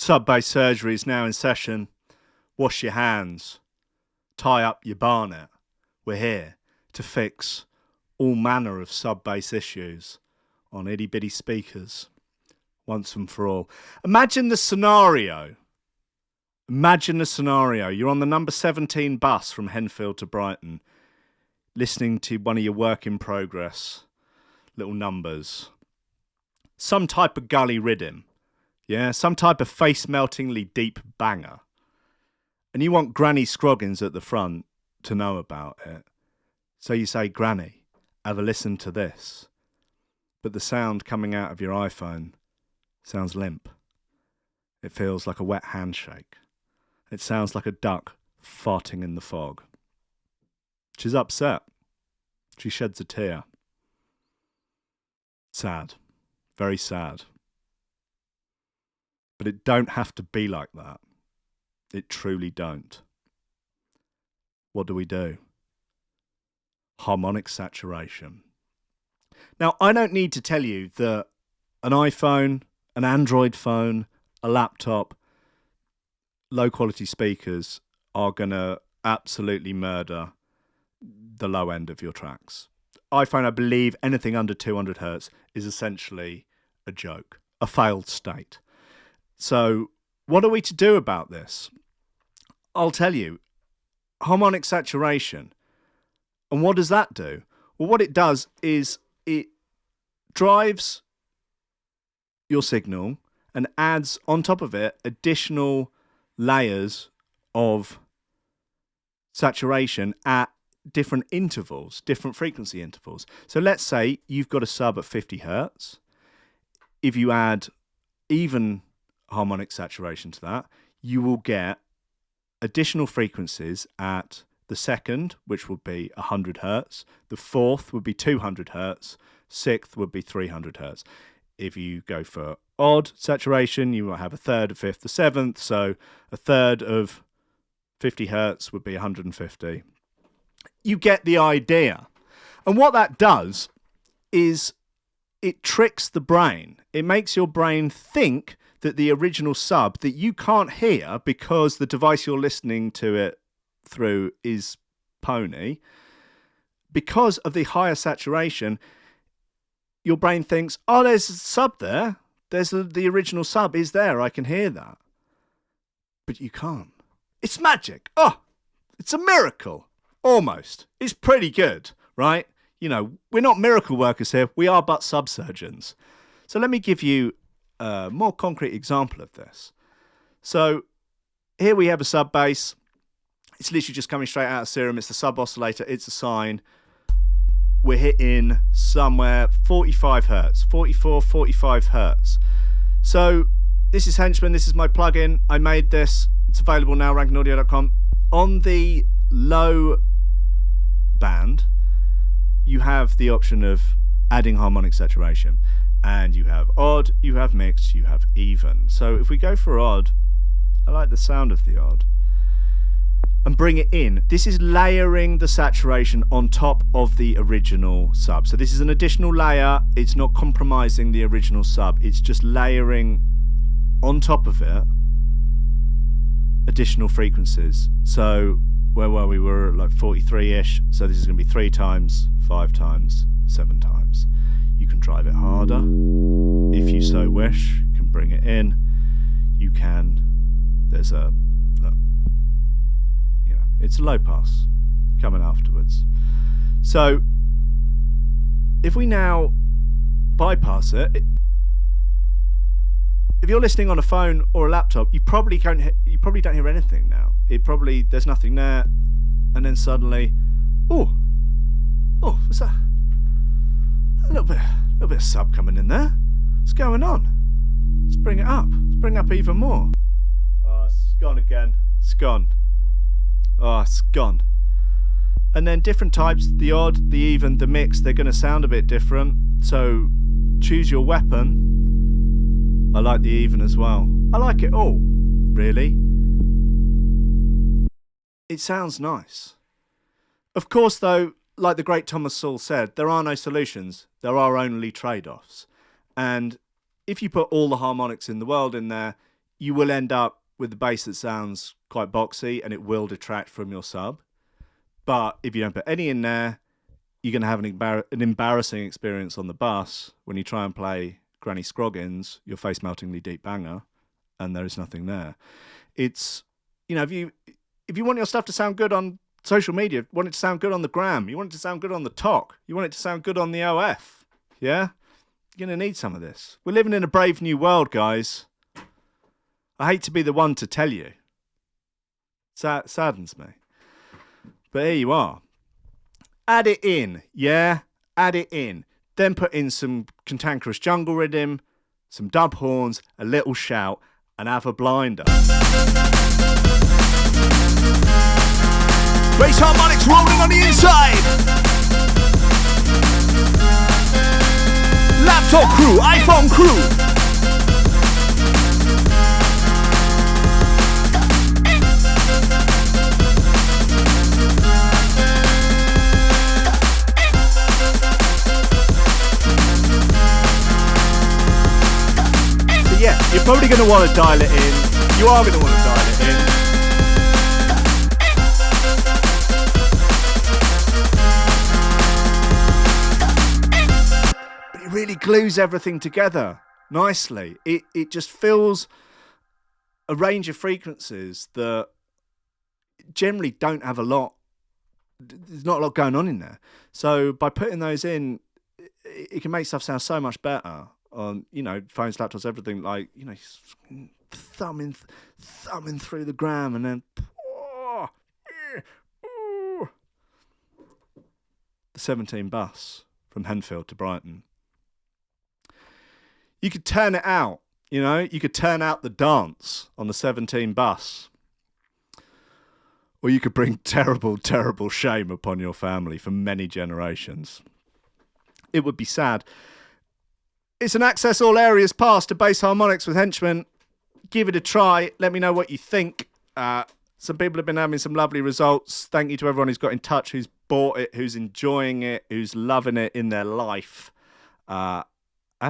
Sub-bass surgery is now in session. Wash your hands. Tie up your barnet. We're here to fix all manner of sub-bass issues on itty-bitty speakers once and for all. Imagine the scenario. You're on the number 17 bus from Henfield to Brighton, listening to one of your work in progress little numbers. Some type of gully riddim. Yeah, some type of face-meltingly deep banger. And you want Granny Scroggins at the front to know about it. So you say, Granny, have a listen to this. But the sound coming out of your iPhone sounds limp. It feels like a wet handshake. It sounds like a duck farting in the fog. She's upset. She sheds a tear. Sad. Very sad. But it don't have to be like that. It truly don't. What do? Harmonic saturation. Now, I don't need to tell you that an iPhone, an Android phone, a laptop, low-quality speakers are going to absolutely murder the low end of your tracks. iPhone, I believe, anything under 200 hertz is essentially a joke, a failed state. So what are we to do about this? I'll tell you. Harmonic saturation. And what does that do? Well, what it does is it drives your signal and adds on top of it additional layers of saturation at different intervals, different frequency intervals. So let's say you've got a sub at 50 hertz. If you add even harmonic saturation to that, you will get additional frequencies at the second, which would be 100 hertz. The fourth would be 200 hertz. Sixth would be 300 hertz. If you go for odd saturation, you will have a third, a fifth, a seventh. So a third of 50 hertz would be 150. You get the idea. And what that does is it tricks the brain. It makes your brain think that the original sub that you can't hear because the device you're listening to it through is pony, because of the higher saturation, your brain thinks, oh, there's a sub there. There's the original sub is there. I can hear that. But you can't. It's magic. Oh, it's a miracle. Almost. It's pretty good, right? You know, we're not miracle workers here. We are but subsurgeons. So let me give you a more concrete example of this. So here we have a sub bass. It's literally just coming straight out of Serum. It's the sub oscillator. It's a sine. We're hitting somewhere 45 hertz, 44, 45 hertz. So this is Henchman. This is my plugin. I made this. It's available now, rankinaudio.com. On the low band, you have the option of adding harmonic saturation. And you have odd, you have mixed, you have even. So if we go for odd, I like the sound of the odd. And bring it in. This is layering the saturation on top of the original sub. So this is an additional layer. It's not compromising the original sub. It's just layering on top of it additional frequencies. So where were we? We were at like 43-ish. So this is going to be 3 times, 5 times, 7 times. You can drive it harder if you so wish. You can bring it in. You can. There's a, it's a low pass coming afterwards. So if we now bypass it, if you're listening on a phone or a laptop, you probably don't hear anything now. There's nothing there, and then suddenly, oh, what's that? A little bit of sub coming in there. What's going on? Let's bring it up. Let's bring it up even more. Oh, it's gone again. It's gone. Oh, it's gone. And then different types, the odd, the even, the mix, they're going to sound a bit different. So choose your weapon. I like the even as well. I like it all, really. It sounds nice. Of course, though, like the great Thomas Sowell said, there are no solutions. There are only trade-offs. And if you put all the harmonics in the world in there, you will end up with a bass that sounds quite boxy, and it will detract from your sub. But if you don't put any in there, you're going to have an embarrassing experience on the bus when you try and play Granny Scroggins, your face-meltingly deep banger, and there is nothing there. It's, if you want your stuff to sound good on social media, you want it to sound good on the gram, you want it to sound good on the talk, you want it to sound good on the OF, yeah? You're going to need some of this. We're living in a brave new world, guys. I hate to be the one to tell you. Saddens me. But here you are. Add it in, yeah? Add it in. Then put in some cantankerous jungle rhythm, some dub horns, a little shout, and have a blinder. Bass harmonics rolling on the inside. Laptop crew, iPhone crew. Yeah, you're probably going to want to dial it in. You are going to want to dial it in. But it really glues everything together nicely. It just fills a range of frequencies that generally don't have a lot. There's not a lot going on in there. So by putting those in, it can make stuff sound so much better. On phones, laptops, everything, like thumbing through the gram, and then the 17 bus from Henfield to Brighton. You could turn it out, you could turn out the dance on the 17 bus, or you could bring terrible, terrible shame upon your family for many generations. It would be sad. It's an Access All Areas pass to Bass Harmonics with Henchman. Give it a try. Let me know what you think. Some people have been having some lovely results. Thank you to everyone who's got in touch, who's bought it, who's enjoying it, who's loving it in their life. Have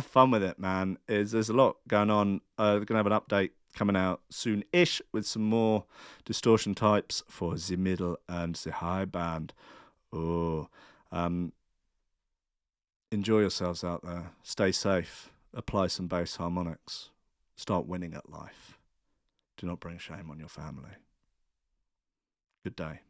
fun with it, man. There's a lot going on. We're going to have an update coming out soon-ish with some more distortion types for the middle and the high band. Enjoy yourselves out there. Stay safe. Apply some bass harmonics. Start winning at life. Do not bring shame on your family. Good day.